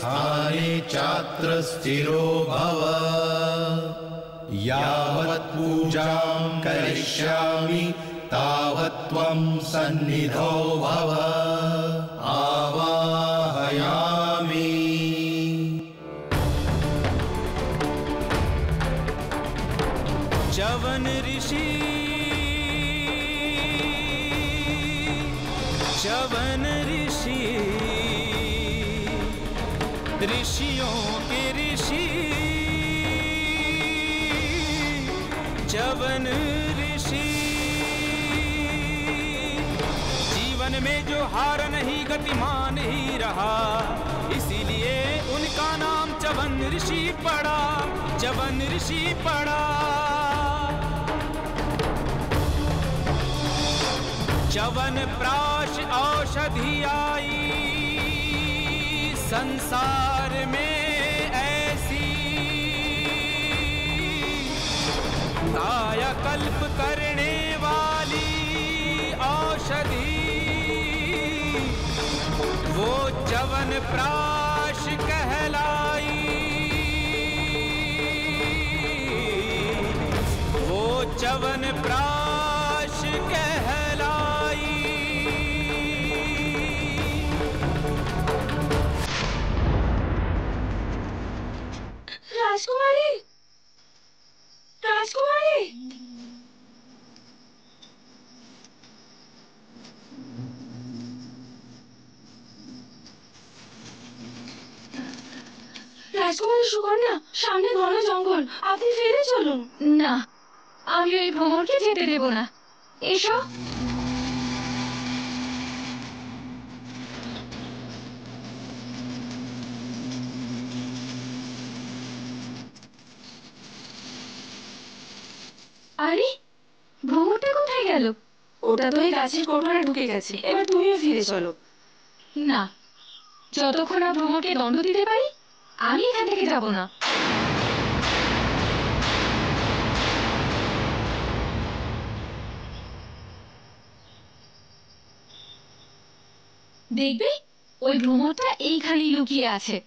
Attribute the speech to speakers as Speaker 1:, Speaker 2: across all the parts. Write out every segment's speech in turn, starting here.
Speaker 1: स्थाने चात्र स्थिरो भव यावत् पूजां करिष्यामि तावत् त्वं सन्निधौ भव आवाहयामि।
Speaker 2: च्यवन ऋषि ऋषियों के ऋषि च्यवन ऋषि। जीवन में जो हार नहीं गतिमान ही रहा, इसीलिए उनका नाम च्यवन ऋषि पड़ा, च्यवन ऋषि पड़ा। च्यवन प्राश औषधि आई संसार में ऐसी, कायाकल्प करने वाली औषधि वो च्यवन प्राश कहलाई, वो च्यवन प्राश कहलाई।
Speaker 3: राजकुमारी, राजकुमारी, রাজকুমারী সুকন্যা, সামনে ঘন জঙ্গল, আপনি ফিরে চলুন।
Speaker 4: না, আমি ওই ভ্রমরকে যেতে দেব না। এসো। আরে, ভ্রমরটা কোথায় গেল?
Speaker 3: ওটা তো এই গাছের কোঠরে ঢুকে গেছে, এবার তুমিও ফিরে চলো।
Speaker 4: না, যতক্ষণ না ভ্রমরকে দণ্ড দিতে পারি আমি এখান থেকে যাব না। দেখবে, ওই ভ্রমরটা এইখানেই লুকিয়ে আছে।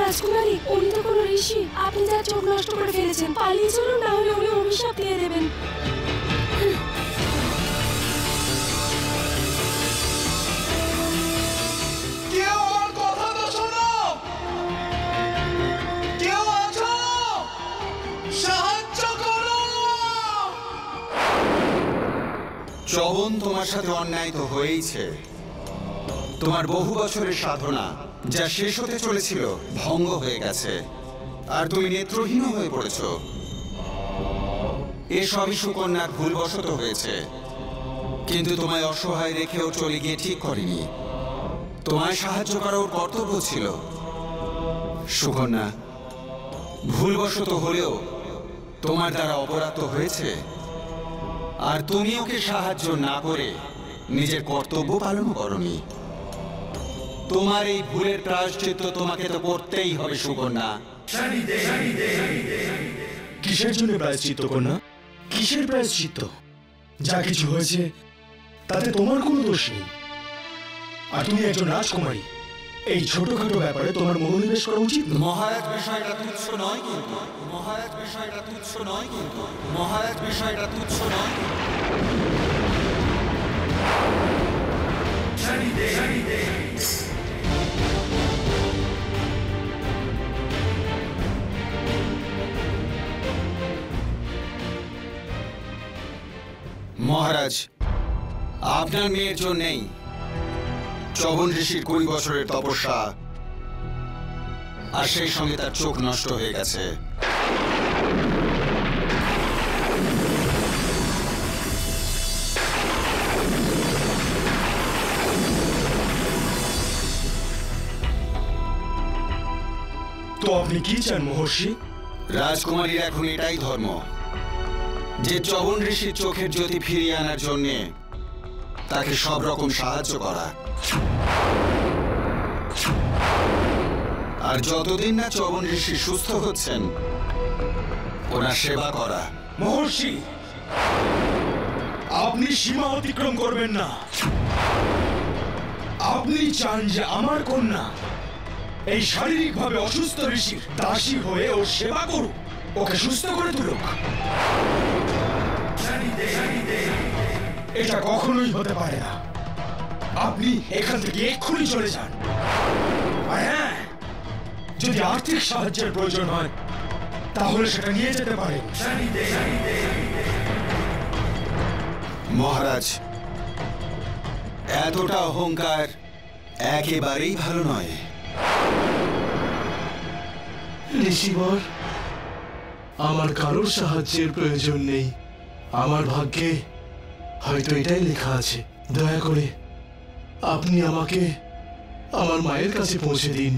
Speaker 3: রাজকুমারী, উনি তো কোনো ঋষি, আপনি তার চোখ নষ্ট করে ফেলেছেন। পালিয়ে চলুন, না হলে উনি অভিশাপ দিয়ে দেবেন।
Speaker 5: কেউ আমার কথা তো শোনো, কেউ আছো, সাহায্য করো।
Speaker 1: চ্যবন, তোমার সাথে অন্যায় তো হয়েইছে। তোমার বহু বছরের সাধনা যা শেষ হতে চলেছিল ভঙ্গ হয়ে গেছে, আর তুমি নেত্রহীন হয়ে পড়েছ। এসবই সুকন্যার ভুলবশত হয়েছে, কিন্তু তোমায় অসহায় রেখেও চলে গিয়ে ঠিক করেনি। তোমায় সাহায্য করা ওর কর্তব্য ছিল। সুকন্যা, ভুলবশত হলেও তোমার দ্বারা অপরাধ হয়েছে, আর তুমি ওকে সাহায্য না করে নিজের কর্তব্য পালন করনি। তোমার এই ভুলের প্রায়শ্চিত্ত তোমাকে তো করতেই হবে সুকন্যা।
Speaker 6: কিসের জন্য প্রায়শ্চিত্ত কন্যা? কিসের প্রায়শ্চিত্ত? যা কিছু হয়েছে তাতে তোমার কোনো দোষ নেই। আর তুমি একজন রাজকুমারী, এই ছোটখাটো ব্যাপারে তোমার মনোনিবেশ করা উচিত।
Speaker 1: মহারাজ, বিষয়টা তুচ্ছ নয় কিন্তু। মহারাজ, বিষয়টা তুচ্ছ নয় কিন্তু। মহারাজ, বিষয়টা তুচ্ছ নয়। মহারাজ, আপনার মেয়ের জন্যেই চবন ঋষির 20 বছরের তপস্যা আর সেই সঙ্গে তার চোখ নষ্ট হয়ে গেছে।
Speaker 6: তো আপনি কি চান মহর্ষি?
Speaker 1: রাজকুমারীর এখন এটাই ধর্ম যে চবন ঋষির চোখের জ্যোতি ফিরিয়ে আনার জন্য তাকে সব রকম সাহায্য করা, আর যতদিন না চবন ঋষি সুস্থ হচ্ছেন ওনার সেবা করা।
Speaker 6: মহর্ষি, আপনি সীমা অতিক্রম করবেন না। আপনি চান যে আমার কন্যা এই শারীরিকভাবে অসুস্থ ঋষির দাসী হয়ে ওর সেবা করুক, ওকে সুস্থ করে তুলুক। এটা কখনোই হতে পারে না। আপনি এখান থেকে এক্ষুনি চলে যান। আর হ্যাঁ, যদি আর্থিক সাহায্যের প্রয়োজন হয় তাহলে সেটা নিয়ে যেতে পারেন।
Speaker 1: মহারাজ, এতটা অহংকার একেবারেই ভালো নয়।
Speaker 7: ঋষিবর, আমার কারোর সাহায্যের প্রয়োজন নেই। আমার ভাগ্যে হয়তো এটাই লেখা আছে। দয়া করে আপনি আমাকে আমার মায়ের কাছে পৌঁছে দিন।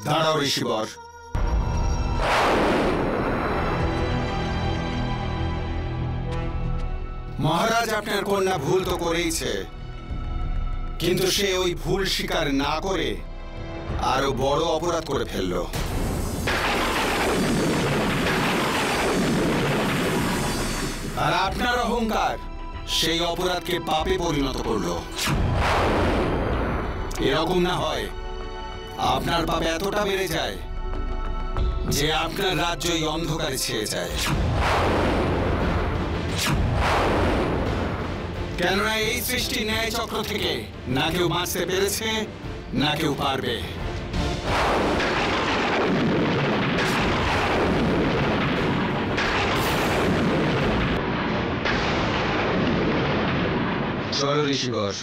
Speaker 1: দাঁড়াও ঋষিবর। মহারাজ, আপনার কন্যা ভুল তো করেইছে, কিন্তু সে ওই ভুল স্বীকার না করে আরো বড় অপরাধ করে ফেলল। আর আপনার অহংকার সেই অপরাধকে পাপে পরিণত করলো। এরকম না হয় আপনার পাপ এতটা বেড়ে যায় যে আপনার রাজ্যই অন্ধকারে ছেয়ে যায়। কেননা এই সৃষ্টি ন্যায় চক্র থেকে না কেউ বাঁচতে পেরেছে না কেউ পারবে। চলো ঋষিবর।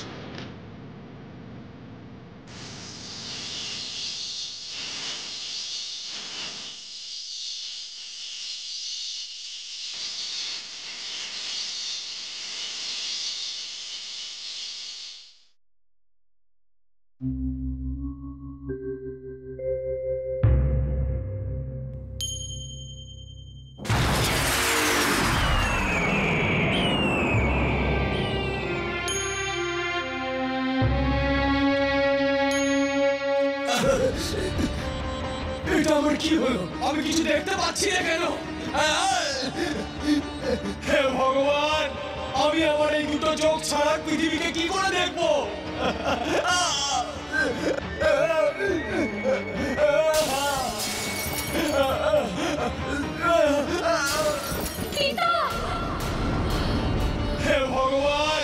Speaker 6: এটা আমার কি হলো? আমি কিছু দেখতে পাচ্ছি না কেন? হে ভগবান, আমি আমার এই দুটো চোখ ছাড়া পৃথিবীকে কি করে দেখবো? হে ভগবান,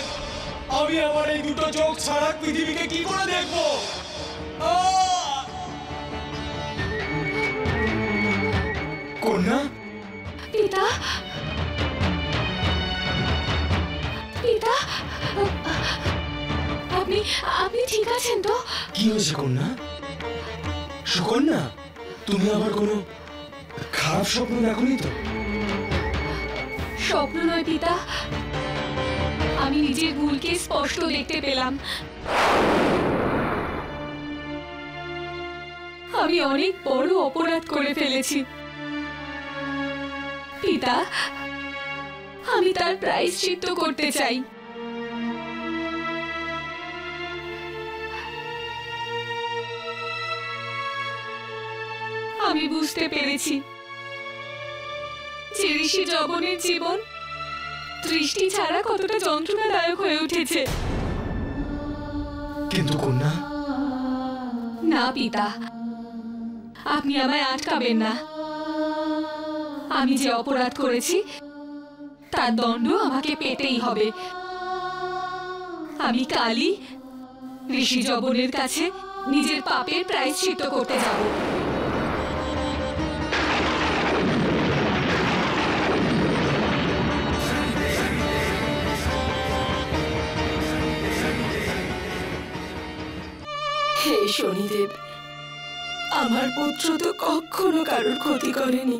Speaker 6: আমি আমার এই দুটো চোখ ছাড়া পৃথিবীকে কি করে দেখবো? কন্যা,
Speaker 3: পিতা, পিতা, আপনি আপনি ঠিক আছেন তো?
Speaker 6: কি হয়েছে কন্যা? সুকন্যা, তুমি আবার কোনো খারাপ স্বপ্ন দেখোনি তো?
Speaker 3: স্বপ্ন নয় পিতা, আমি নিজের ভুলকে স্পষ্ট দেখতে পেলাম। আমি অনেক বড় অপরাধ করে ফেলেছি পিতা। আমি তার প্রায়শ্চিত্ত করতে চাই।
Speaker 4: আমি বুঝতে পেরেছি যে ঋষি যবনের জীবন দৃষ্টি ছাড়া কতটা যন্ত্রণাদায়ক হয়ে উঠেছে।
Speaker 6: কিন্তু কন্যা,
Speaker 4: না পিতা, আপনি আমায় আটকাবেন না। আমি যে অপরাধ করেছি তার দণ্ড আমাকে পেতেই হবে। আমি কালই ঋষি যবনের কাছে নিজের পাপের প্রায়শ্চিত্ত করতে যাব।
Speaker 3: হে শনিদেব, আমার পুত্র তো কখনো কারোর ক্ষতি করেনি,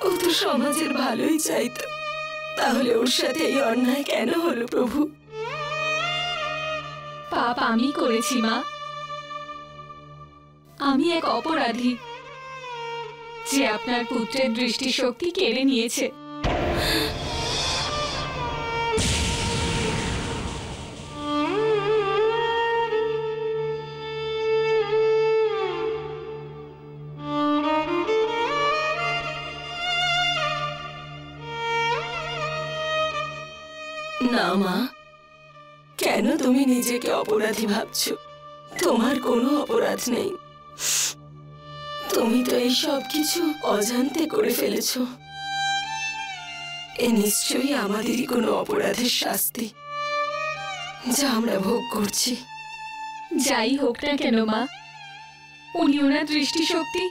Speaker 3: ও তো সমাজের ভালোই চাইতো, তাহলে ওর সাথে এই অন্যায় কেন হলো প্রভু?
Speaker 4: পাপ আমি করেছি মা। আমি এক অপরাধী যে আপনার পুত্রের দৃষ্টিশক্তি কেড়ে নিয়েছে।
Speaker 3: না মা, কেন তুমি নিজেকে অপরাধী ভাবছো? তোমার কোনো অপরাধ নেই। তুমি তো এই সব কিছু অজান্তে করে ফেলেছো। এ নিশ্চয়ই আমাদেরই কোনো অপরাধের শাস্তি, যা আমরা ভোগ করছি।
Speaker 4: যাই হোক না কেন মা, উনি ওনার দৃষ্টিশক্তি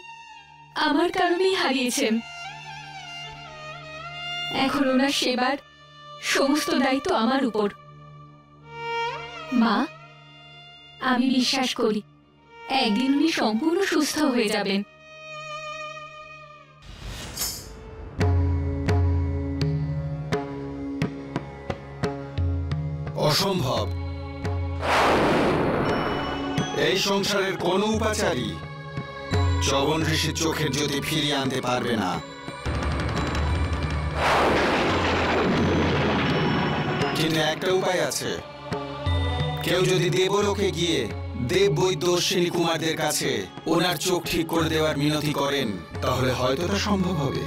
Speaker 4: আমার কারণেই হারিয়েছেন। এখন ওনার সেবার সমস্ত দায়িত্ব আমার উপর। মা, আমি বিশ্বাস করি একদিন উনি সম্পূর্ণ সুস্থ হয়ে যাবেন।
Speaker 1: অসম্ভব। এই সংসারের কোন উপাচারী যবন ঋষির চোখের জ্যোতি ফিরিয়ে আনতে পারবে না। কিন্তু একটা উপায় আছে। কেউ যদি দেবলোকে গিয়ে দেব বৈদ্য অশ্বিনী কুমারদের কাছে ওনার চোখ ঠিক করে দেওয়ার মিনতি করেন, তাহলে হয়তো তা সম্ভব হবে।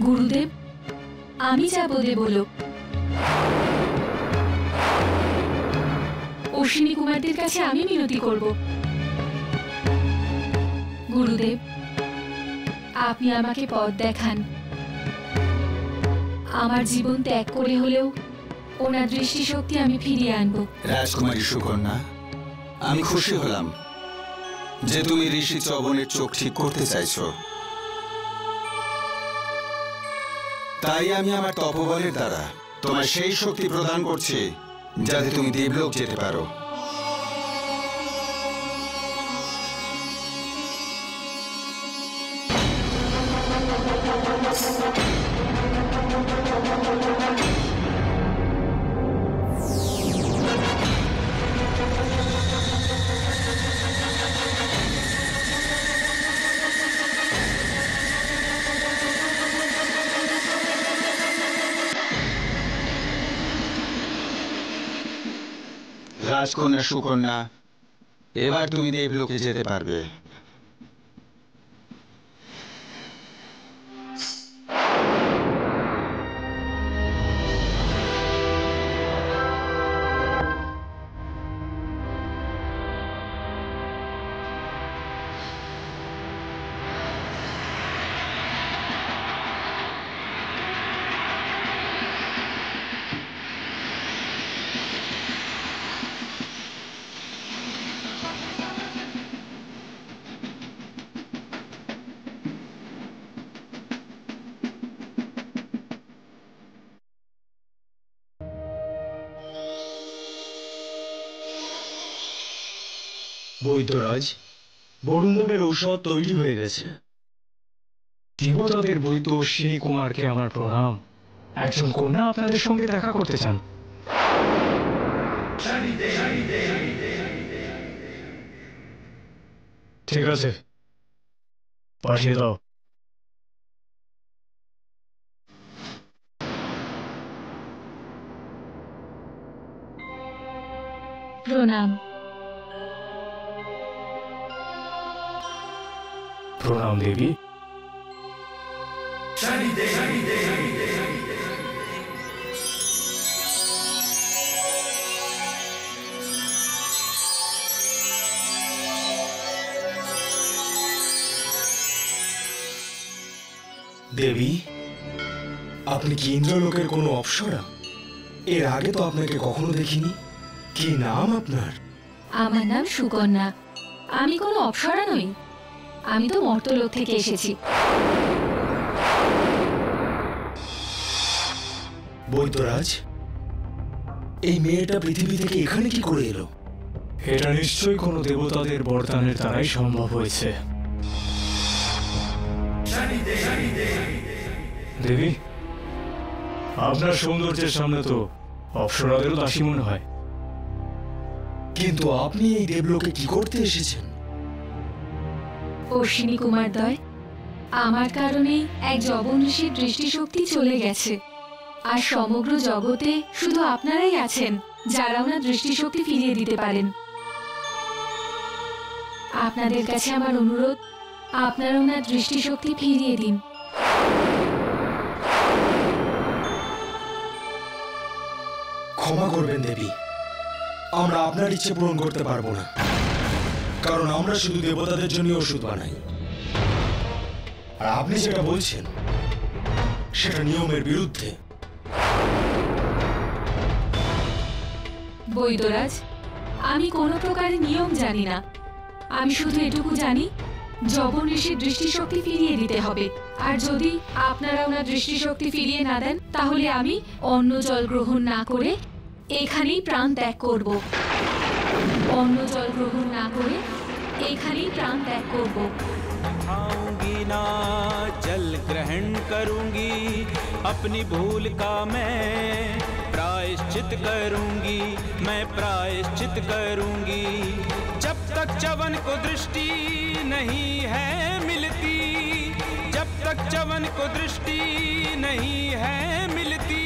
Speaker 4: গুরুদেব, আমি যাব দেবলোক। অশ্বিনী কুমারদের কাছে আমি মিনতি করব। গুরুদেব, আপনি আমাকে পথ দেখান। আমার জীবন ত্যাগ করে হলেও ওনার দৃষ্টিশক্তি আমি ফিরিয়ে আনবো।
Speaker 1: রাজকুমারী সুকন্যা, আমি খুশি হলাম যে তুমি ঋষি চবনের চোখ ঠিক করতে চাইছো। তাই আমি আমার তপবলের দ্বারা তোমার সেই শক্তি প্রদান করছি যাতে তুমি দেবলোক যেতে পারো। রাজকন্যা সুকন্যা, এবার তুমি দেবলোকে যেতে পারবে।
Speaker 6: বৈদ্যরাজ, বরুণদেবের ঔষধ তৈরি হয়ে গেছে। দেবতাদের বৈদ্য অশ্বিনী কুমারকে আমার প্রণাম। একজন কন্যা আপনাদের সঙ্গে দেখা করতে চান। ঠিক আছে, পাঠিয়ে দাও।
Speaker 4: প্রণাম।
Speaker 6: প্রণাম দেবী। দেবী, আপনি কি ইন্দ্রলোকের কোনো অপ্সরা? এর আগে তো আপনাকে কখনো দেখিনি। কি নাম আপনার?
Speaker 4: আমার নাম সুকন্যা। আমি কোনো অপ্সরা নই, আমি তো মর্তলোক থেকে এসেছি।
Speaker 6: বৈদ্যরাজ, এই মেয়েটা পৃথিবী থেকে এখানে কি করে এলো? এটা নিশ্চয়ই কোনো দেবতাদের বরদানের দ্বারাই সম্ভব হয়েছে। দেবী, আপনার সৌন্দর্যের সামনে তো অপ্সরাদেরও দাসী মনে হয়। কিন্তু আপনি এই দেবলোকে কি করতে এসেছেন?
Speaker 4: অশ্বিনী কুমারদ্বয়, আমার কারণেই এক জবন ঋষির দৃষ্টিশক্তি চলে গেছে, আর সমগ্র জগতে শুধু আপনারাই আছেন যারা ওনার দৃষ্টিশক্তি ফিরিয়ে দিতে পারেন। আপনাদের কাছে আমার অনুরোধ, আপনারা ওনার দৃষ্টিশক্তি ফিরিয়ে দিন।
Speaker 6: ক্ষমা করবেন দেবী, আমরা আপনার ইচ্ছে পূরণ করতে পারবো না, কারণ আমরা শুধু দেবতাদের জন্য ওষুধ বানাই। আর আপনি যেটা বলছেন সেটা নিয়মের বিরুদ্ধে।
Speaker 4: বৈদ্যরাজ, আমি কোনো প্রকারের নিয়ম জানি না। আমি শুধু এটুকু জানি, জবন ঋষির দৃষ্টিশক্তি ফিরিয়ে দিতে হবে, আর যদি আপনারা ওনার দৃষ্টিশক্তি ফিরিয়ে না দেন তাহলে আমি অন্য জল গ্রহণ না করে এখানেই প্রাণ ত্যাগ করব। অন্য জল গ্রহণ না করে এখানেই প্রাণ ত্যাগ করব।
Speaker 2: खाऊंगी ना जल ग्रहण करूंगी, अपनी भूल का मैं प्रायश्चित करूंगी, मैं प्रायश्चित करूंगी। जब तक च्यवन को दृष्टि नहीं है मिलती, जब तक च्यवन को दृष्टि नहीं है मिलती,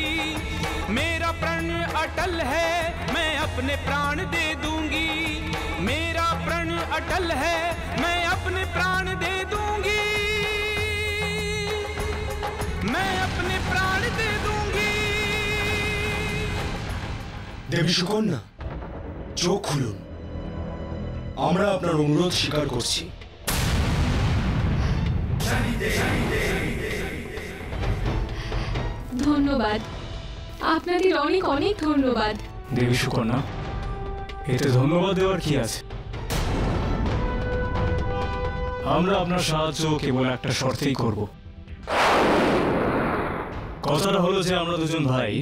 Speaker 2: मेरा प्रण अटल है, मैं अपने प्राण दे दूंगी। मेरा प्रण अटल है, मैं अपने प्राण दे दूंगी, मैं अपने प्राण दे दूंगी।
Speaker 6: দেবী সুকন্যা, চোখ খুলুন, আমরা আপনার অনুরোধ স্বীকার করছি।
Speaker 4: ধন্যবাদ, আপনাদের অনেক অনেক ধন্যবাদ।
Speaker 6: দেবী সুকন্যা, এতে ধন্যবাদ দেওয়ার কি আছে? আমরা আপনার সাহায্য কেবল একটা শর্তেই করব। কথাটা হলো যে আমরা দুজন ভাই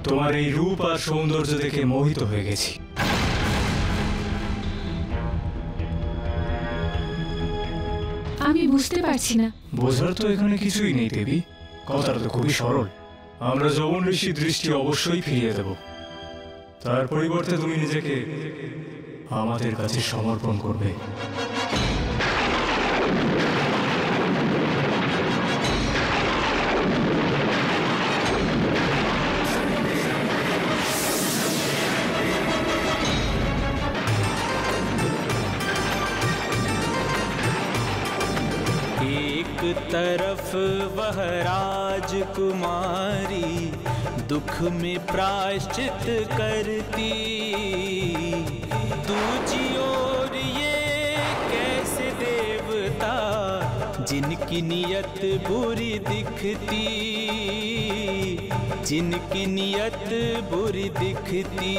Speaker 6: তোমার এই রূপ আর সৌন্দর্য দেখে মোহিত হয়ে গেছি।
Speaker 4: আমি বুঝতে পারছি না।
Speaker 6: বোঝার তো এখানে কিছুই নেই দেবী, কথাটা তো খুবই সরল। আমরা যবন ঋষির দৃষ্টি অবশ্যই ফিরিয়ে দেব, তার পরিবর্তে তুমি নিজেকে আমাদের কাছে সমর্পণ করবে।
Speaker 2: एक तरफ वह राजकुमारी दुख में प्रायश्चित करती, दूजी ओर ये कैसे देवता जिनकी नियत बुरी दिखती, जिनकी नियत बुरी दिखती।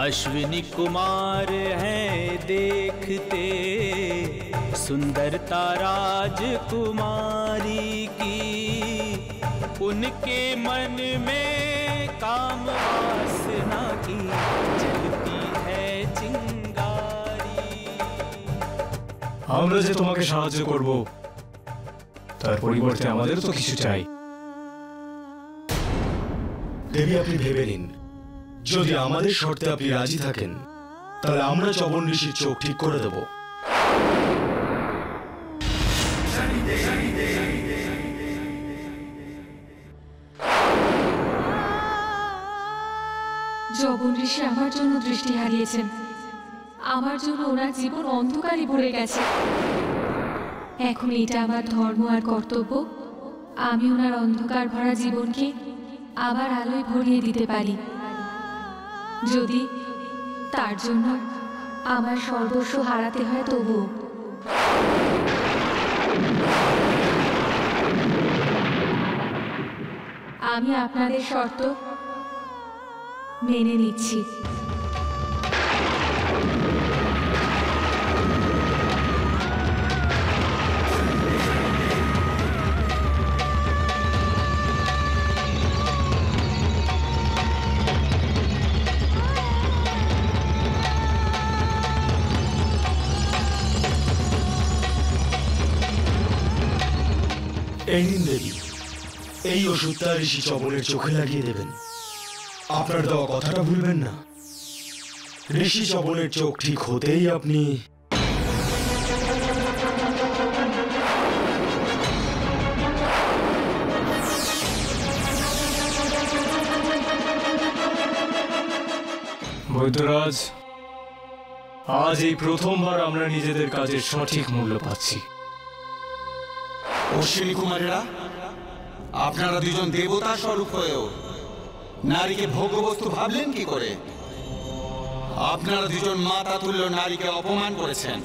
Speaker 2: अश्विनी कुमार हैं देखते सुंदरता राजकुमारी की, उनके मन में काम वासना की जलती है चिंगारी।
Speaker 6: আমরা যে তোমাকে সাহায্য করব তার পরিবর্তে আমাদের তো কিছু চাই। দেবী, আপনি ভেবে নিন, যদি আমাদের শর্তে আপনি রাজি থাকেন তাহলে আমরা চবন ঋষির চোখ ঠিক করে দেব।
Speaker 4: জবন ঋষি আমার জন্য দৃষ্টি হারিয়েছেন। আমার জন্য ওনার জীবন অন্ধকারে ভরে গেছে। এখন এটা আমার ধর্ম আর কর্তব্য, আমি ওনার অন্ধকার ভরা জীবনকে আবার আলোয় ভরিয়ে দিতে পারি, যদি তার জন্য আমার সর্বস্ব হারাতে হয় তবুও। আমি আপনাদের শর্ত মেনে নিচ্ছি।
Speaker 6: এই নিন দেবী, এই ওষুধটা ঋষি চবনের চোখে লাগিয়ে দেবেন। আপনার দেওয়া কথাটা ভুলবেন না। ঋষি চবনের চোখ ঠিক হতেই আপনি
Speaker 8: বৈদ্যরাজ, আজ এই প্রথমবার আমরা নিজেদের কাজের সঠিক মূল্য পাচ্ছি।
Speaker 1: অশ্বিনী কুমারেরা, আপনারা দুজন দেবতা স্বরূপ হয়েও নারীকে ভোগ্যবস্তু ভাবলেন কি করে? আপনারা দুজন মাতা তুল্য নারীকে অপমান করেছেন।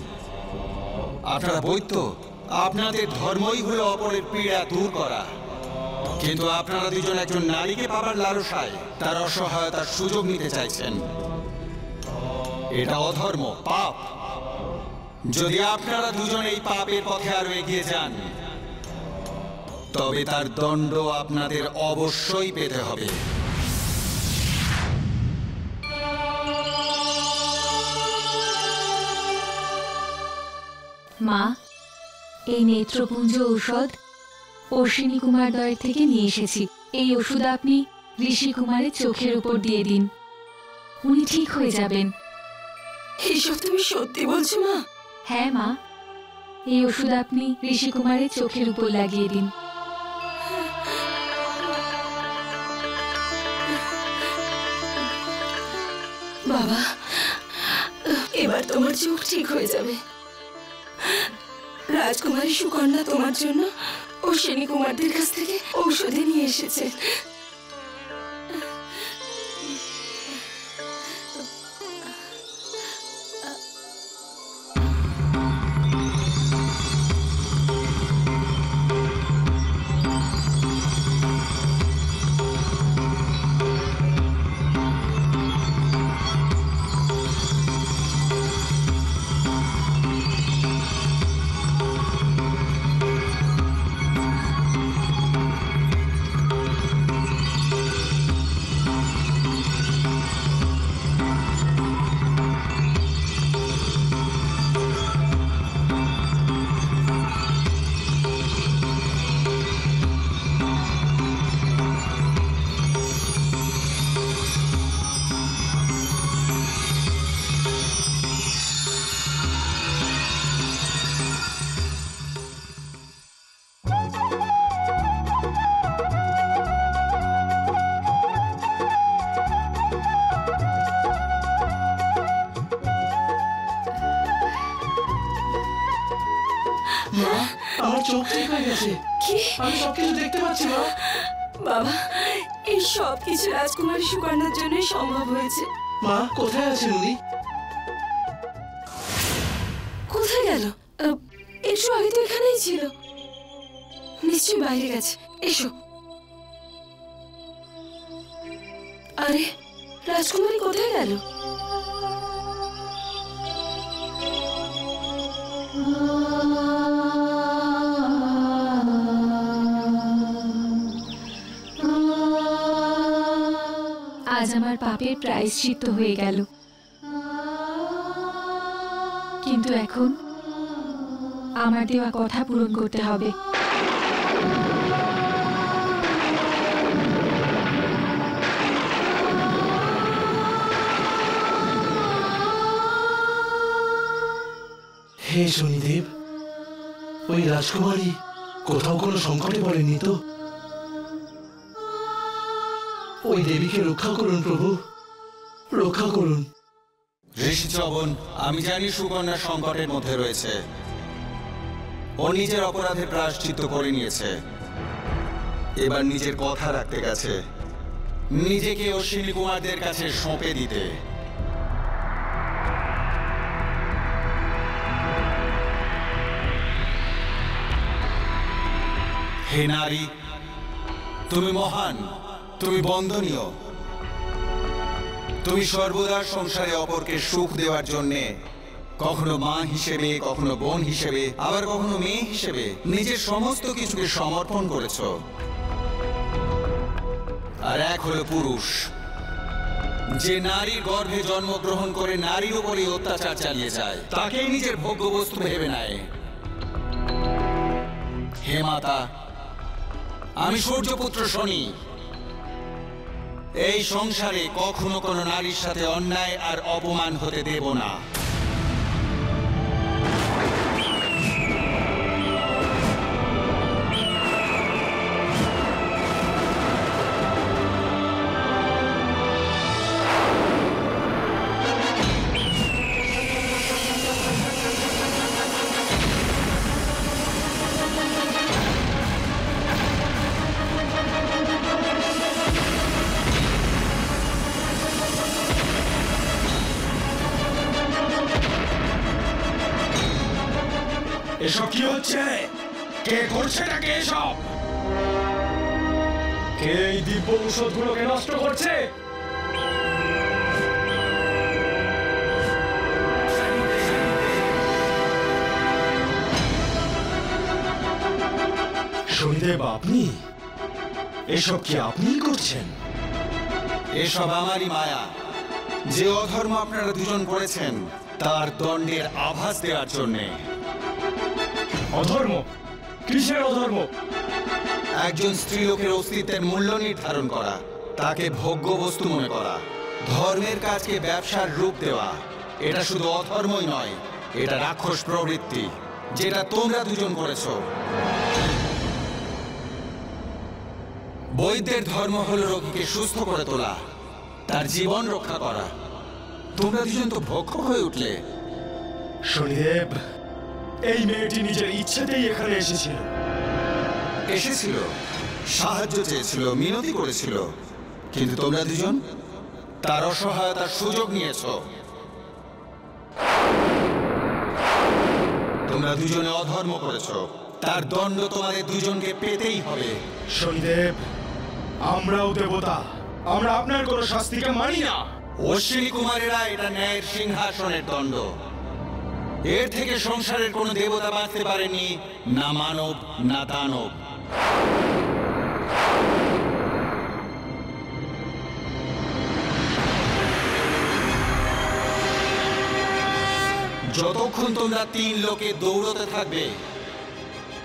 Speaker 1: আপনারা বৈদ্য, আপনাদের ধর্মই হলো অপরের পীড়া দূর করা, কিন্তু আপনারা দুজন একজন নারীকে পাবার লালসায় তার অসহায়তার সুযোগ নিতে চাইছেন। এটা অধর্ম, পাপ। যদি আপনারা দুজন এই পাপের পথে আরো এগিয়ে যান, তবে তার দণ্ড আপনাদের অবশ্যই পেতে হবে।
Speaker 4: মা, এই নেত্রপুঞ্জ ঔষধ অশ্বিনী কুমার দয়ের থেকে নিয়ে এসেছি। এই ওষুধ আপনি ঋষি কুমারের চোখের উপর দিয়ে দিন, উনি ঠিক হয়ে যাবেন।
Speaker 3: এইসব তুমি সত্যি বলছো মা?
Speaker 4: হ্যাঁ মা, এই ওষুধ আপনি ঋষি কুমারের চোখের উপর লাগিয়ে দিন।
Speaker 3: বাবা, এবার তোমার চোখ ঠিক হয়ে যাবে। রাজকুমারী সুকন্যা তোমার জন্য অশ্বিনী কুমারদের কাছ থেকে ঔষধে নিয়ে এসেছে।
Speaker 7: আমার চোখ ঠিক হয়ে গেছে।
Speaker 3: কি?
Speaker 7: আমি সবকিছু দেখতে পাচ্ছি মা।
Speaker 3: বাবা, এই সব কিছু রাজকুমারী সুকন্যার জন্যই সম্ভব হয়েছে।
Speaker 7: মা, কোথায় আছেন উনি?
Speaker 3: কোথায় গেল? একটু আগে তো এখানেই ছিল। নিশ্চয়ই বাইরে গেছে। এসো। আরে, রাজকুমারী কোথায় গেল?
Speaker 4: আজ আমার পাপের প্রায়শ্চিত্ত হয়ে গেল, কিন্তু এখন আমার দেওয়া কথা পূরণ করতে হবে।
Speaker 7: হে শনিদেব, ওই রাজকুমারী কোথাও কোনো সংকটে পড়েনি তো? ওই দেবীকে রক্ষা করুন প্রভু, রক্ষা করুন।
Speaker 1: ঋষি চবন, আমি জানি সুকন্যা সংকটের মধ্যে রয়েছে। ও নিজের অপরাধের প্রায়শ্চিত্ত করে নিয়েছে। এবার নিজের কথা রাখতে গেছে, নিজেকে অশ্বিনী কুমারদের কাছে সঁপে দিতে। হে নারী, তুমি মহান, তুমি বন্দনীয়। তুমি সর্বদা সংসারে অপরকে সুখ দেওয়ার জন্যে কখনো মা হিসেবে, কখনো বোন হিসেবে, আবার কখনো মেয়ে হিসেবে নিজের সমস্ত কিছুকে সমর্পণ করেছ। আর এক হলো পুরুষ, যে নারীর গর্ভে জন্মগ্রহণ করে নারীর উপরে অত্যাচার চালিয়ে যায়, তাকেই নিজের ভোগ্যবস্তু ভেবে নেয়। হে মাতা, আমি সূর্যপুত্র শনি। এই সংসারে কখনো কোনো নারীর সাথে অন্যায় আর অপমান হতে দেব না।
Speaker 6: এসব কি হচ্ছে? কে করছে নাকি এসব? কে এই দিব্য ঔষধগুলোকে নষ্ট করছে? শনিদেব, আপনি? এসব কি আপনিই করছেন?
Speaker 1: এসব আমারই মায়া। যে অধর্ম আপনারা দুজন করেছেন তার দণ্ডের আভাস দেওয়ার জন্যে।
Speaker 6: অধর্ম? কিসের অধর্ম?
Speaker 1: একজন স্ত্রীলোকের অস্তিত্বের মূল্য নির্ধারণ করা, তাকে ভোগ্য বস্তু মনে করা, ধর্মের কাজকে ব্যবসার রূপ দেওয়া, এটা শুধু অধর্মই নয়, এটা রাক্ষস প্রবৃত্তি, যেটা তোমরা দুজন করেছো। বৈদ্যের ধর্ম হলো রোগীকে সুস্থ করে তোলা, তার জীবন রক্ষা করা। তোমরা দুজন তো ভক্ষক হয়ে উঠলে।
Speaker 6: শনিদেব, এই মেয়েটি নিজের ইচ্ছেতেই এখানে
Speaker 1: এসেছিল, সাহায্য চেয়েছিল, মিনতি করেছিল, কিন্তু তোমরা দুজন তার অসহায়তার সুযোগ নিয়েছ। তোমরা দুজনে অধর্ম করেছ, তার দণ্ড তোমাদের দুজনকে পেতেই হবে।
Speaker 6: শনিদেব, আমরাও দেবতা, আমরা আপনার কোনো শাস্তিকে মানি না।
Speaker 1: অশ্বিনী কুমারেরা এটা ন্যায়ের সিংহাসনের দণ্ড। এর থেকে সংসারের কোনো দেবতা বাঁচতে পারেনি, না মানব না দানব। যতক্ষণ তোমরা তিন লোকে দৌড়তে থাকবে,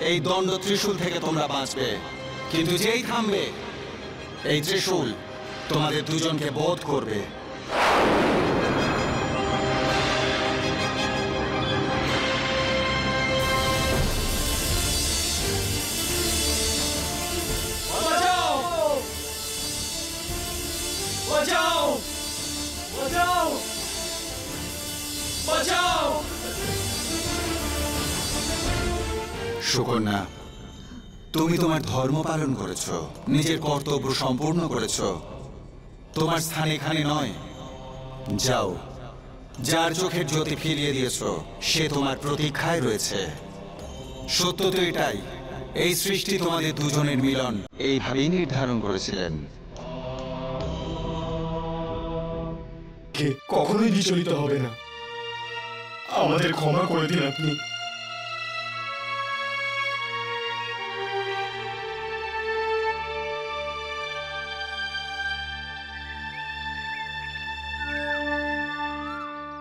Speaker 1: এই দণ্ড ত্রিশূল থেকে তোমরা বাঁচবে। কিন্তু যেই থামবে, এই ত্রিশূল তোমাদের দুজনকে বধ করবে।
Speaker 6: বাঁচাও! বাঁচাও! বাঁচাও!
Speaker 1: সুকন্যা, তুমি তোমার ধর্ম পালন করেছ, নিজের কর্তব্য সম্পূর্ণ করেছ। তোমার স্থান এখানে নয়। যাও, যার চোখের জ্যোতি ফিরিয়ে দিয়েছ সে তোমার প্রতীক্ষায় রয়েছে। সত্য তো এটাই, এই সৃষ্টি তোমাদের দুজনের মিলন এইভাবেই নির্ধারণ করেছিলেন।
Speaker 6: কে কখনোই বিচলিত হবে না। আমাদের ক্ষমা করে দিন আপনি।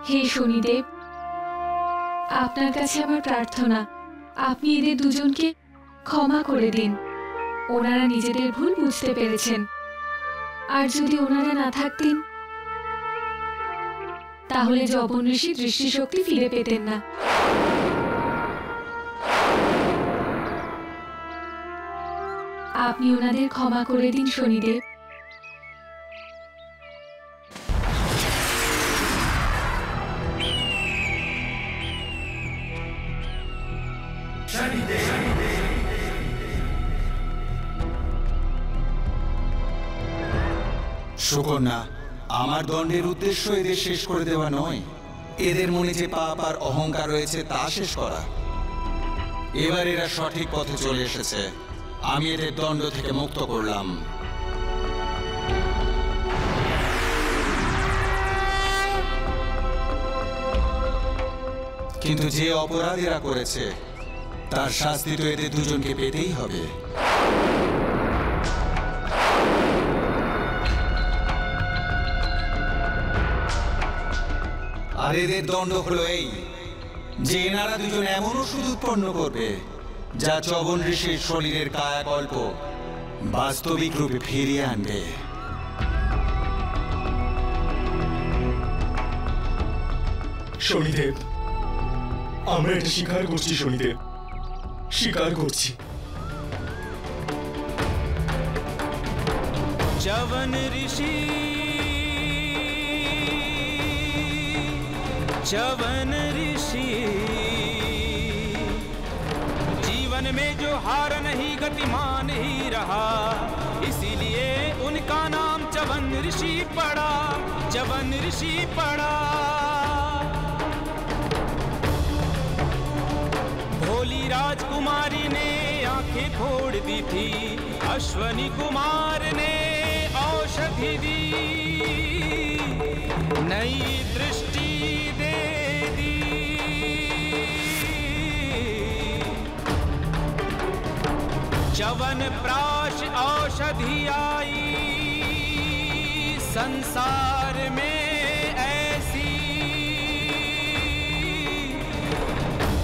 Speaker 4: হে শনিদেব, আপনার কাছে আমার প্রার্থনা, আপনি এদের দুজনকে ক্ষমা করে দিন। ওনারা নিজেদের ভুল বুঝতে পেরেছেন, আর যদি ওনারা না থাকতেন তাহলে যবন ঋষি দৃষ্টিশক্তি ফিরে পেতেন না। আপনি ওনাদের ক্ষমা করে দিন শনিদেব।
Speaker 1: সুকন্যা, আমার দণ্ডের উদ্দেশ্য এদের শেষ করে দেওয়া নয়, এদের মনে যে পাপ আর অহংকার রয়েছে তা শেষ করা। এবার এরা সঠিক পথে চলে এসেছে, আমি এদের দণ্ড থেকে মুক্ত করলাম। কিন্তু যে অপরাধ এরা করেছে তার শাস্তি তো এদের দুজনকে পেতেই হবে। আর এদের দণ্ড হলো এই যে এনারা দুজন এমন ওষুধ উৎপন্ন করবে যা চবন ঋষির শরীরের কায়াকল্প বাস্তবিক রূপে ফিরিয়ে আনবে।
Speaker 6: শনিদেব, আমরা এটা স্বীকার করছি। শনিদেব, স্বীকার করছি।
Speaker 2: चवन ऋषि जीवन में जो हार नहीं गतिमान ही रहा, इसीलिए उनका नाम चवन ऋषि पड़ा, चवन ऋषि पड़ा। भोली राजकुमारी ने आंखें फोड़ दी थी, अश्वनी कुमार ने औषधि दी, नई दृष्टि दे दी। चवन प्राश औषधि आई संसार में ऐसी,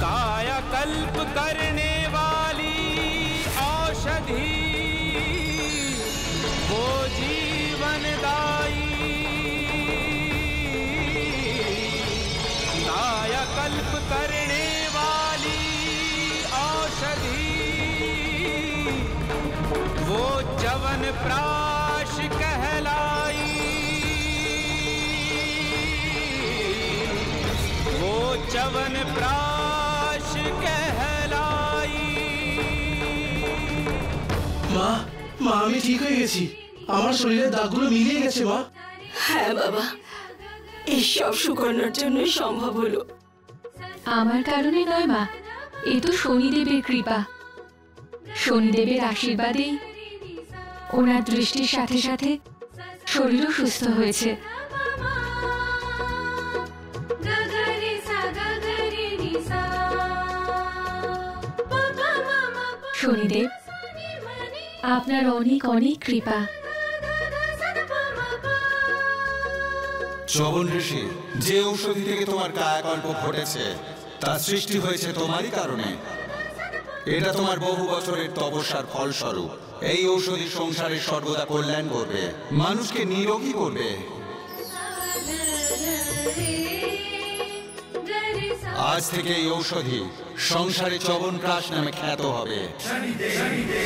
Speaker 2: कायाकल्प करने वाली औषधि, वो जीवनदायी। कायाकल्प करने वाली औषधि, वो चवन प्राश कहलाई, वो चवन प्राश कहलाई।
Speaker 7: মা, মা, আমি ঠিক হয়ে গেছি। আমার শরীরের দাগগুলো মিলিয়ে গেছে মা।
Speaker 3: হ্যাঁ বাবা, এসব সুকন্যার জন্য সম্ভব হলো।
Speaker 4: আমার কারণে নয় মা, এ তো শনিদেবের কৃপা। শনিদেবের আশীর্বাদেই ওনার দৃষ্টির সাথে সাথে শরীরও সুস্থ হয়েছে। শনিদেব, আপনার অনেক অনেক কৃপা।
Speaker 1: চবন ঋষি, যে ঔষধি থেকে তোমার কায়াকল্প ঘটেছে তা সৃষ্টি হয়েছে তোমারই কারণে। এটা তোমার বহু বছরের তপস্যার ফলস্বরূপ। এই ঔষধি সংসারের সর্বদা কল্যাণ করবে, মানুষকে নিরোগী করবে। আজ থেকে এই ঔষধি সংসারে চবন প্রাশ নামে খ্যাত হবে।